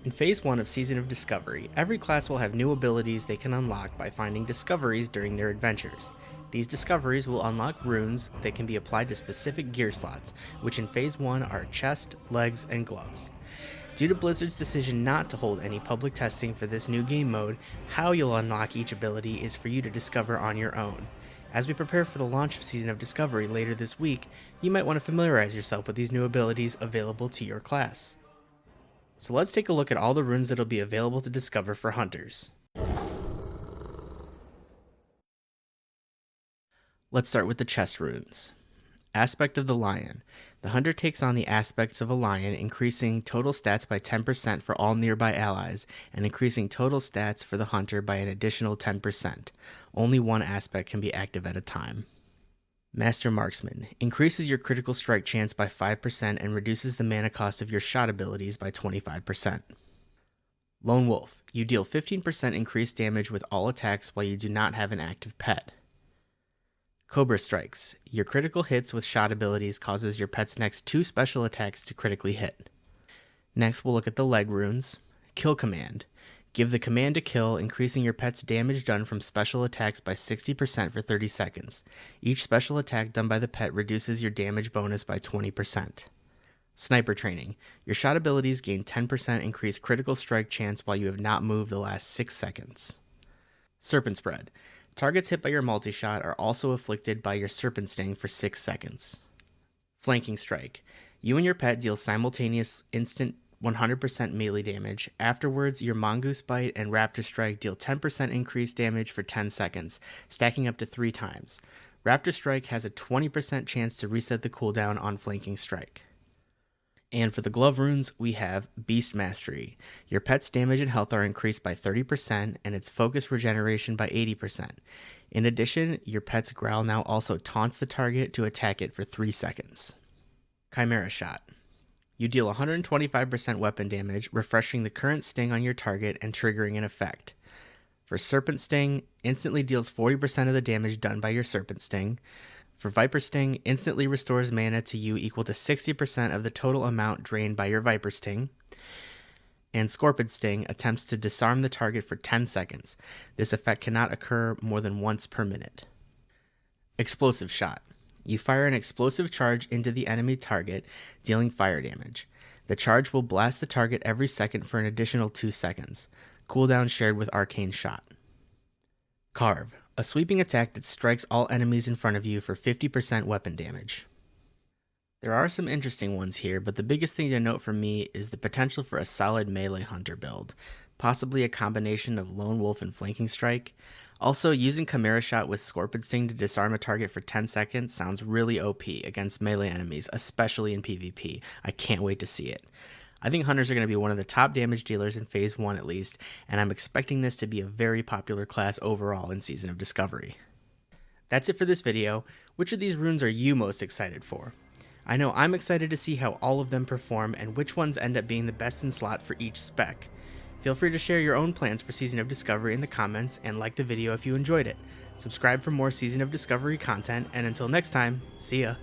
In Phase 1 of Season of Discovery, every class will have new abilities they can unlock by finding discoveries during their adventures. These discoveries will unlock runes that can be applied to specific gear slots, which in Phase 1 are chest, legs, and gloves. Due to Blizzard's decision not to hold any public testing for this new game mode, how you'll unlock each ability is for you to discover on your own. As we prepare for the launch of Season of Discovery later this week, you might want to familiarize yourself with these new abilities available to your class. So let's take a look at all the runes that'll be available to discover for hunters. Let's start with the chest runes. Aspect of the Lion. The hunter takes on the aspects of a lion, increasing total stats by 10% for all nearby allies, and increasing total stats for the hunter by an additional 10%. Only one aspect can be active at a time. Master Marksman. Increases your critical strike chance by 5% and reduces the mana cost of your shot abilities by 25%. Lone Wolf. You deal 15% increased damage with all attacks while you do not have an active pet. Cobra Strikes. Your critical hits with shot abilities causes your pet's next 2 special attacks to critically hit. Next, we'll look at the leg runes. Kill Command. Give the command to kill, increasing your pet's damage done from special attacks by 60% for 30 seconds. Each special attack done by the pet reduces your damage bonus by 20%. Sniper Training. Your shot abilities gain 10% increased critical strike chance while you have not moved the last 6 seconds. Serpent Spread. Targets hit by your multi-shot are also afflicted by your Serpent Sting for 6 seconds. Flanking Strike. You and your pet deal simultaneous instant 100% melee damage. Afterwards, your Mongoose Bite and Raptor Strike deal 10% increased damage for 10 seconds, stacking up to 3 times. Raptor Strike has a 20% chance to reset the cooldown on Flanking Strike. And for the glove runes, we have Beast Mastery. Your pet's damage and health are increased by 30% and its focus regeneration by 80%. In addition, your pet's growl now also taunts the target to attack it for 3 seconds. Chimera Shot. You deal 125% weapon damage, refreshing the current sting on your target and triggering an effect. For Serpent Sting, instantly deals 40% of the damage done by your Serpent Sting. For Viper Sting, instantly restores mana to you equal to 60% of the total amount drained by your Viper Sting. And Scorpion Sting attempts to disarm the target for 10 seconds. This effect cannot occur more than once per minute. Explosive Shot. You fire an explosive charge into the enemy target, dealing fire damage. The charge will blast the target every second for an additional 2 seconds. Cooldown shared with Arcane Shot. Carve. A sweeping attack that strikes all enemies in front of you for 50% weapon damage. There are some interesting ones here, but the biggest thing to note for me is the potential for a solid melee hunter build, possibly a combination of Lone Wolf and Flanking Strike. Also, using Chimera Shot with Scorpion Sting to disarm a target for 10 seconds sounds really OP against melee enemies, especially in PvP. I can't wait to see it. I think hunters are going to be one of the top damage dealers in Phase 1 at least, and I'm expecting this to be a very popular class overall in Season of Discovery. That's it for this video. Which of these runes are you most excited for? I know I'm excited to see how all of them perform and which ones end up being the best in slot for each spec. Feel free to share your own plans for Season of Discovery in the comments and like the video if you enjoyed it. Subscribe for more Season of Discovery content, and until next time, see ya!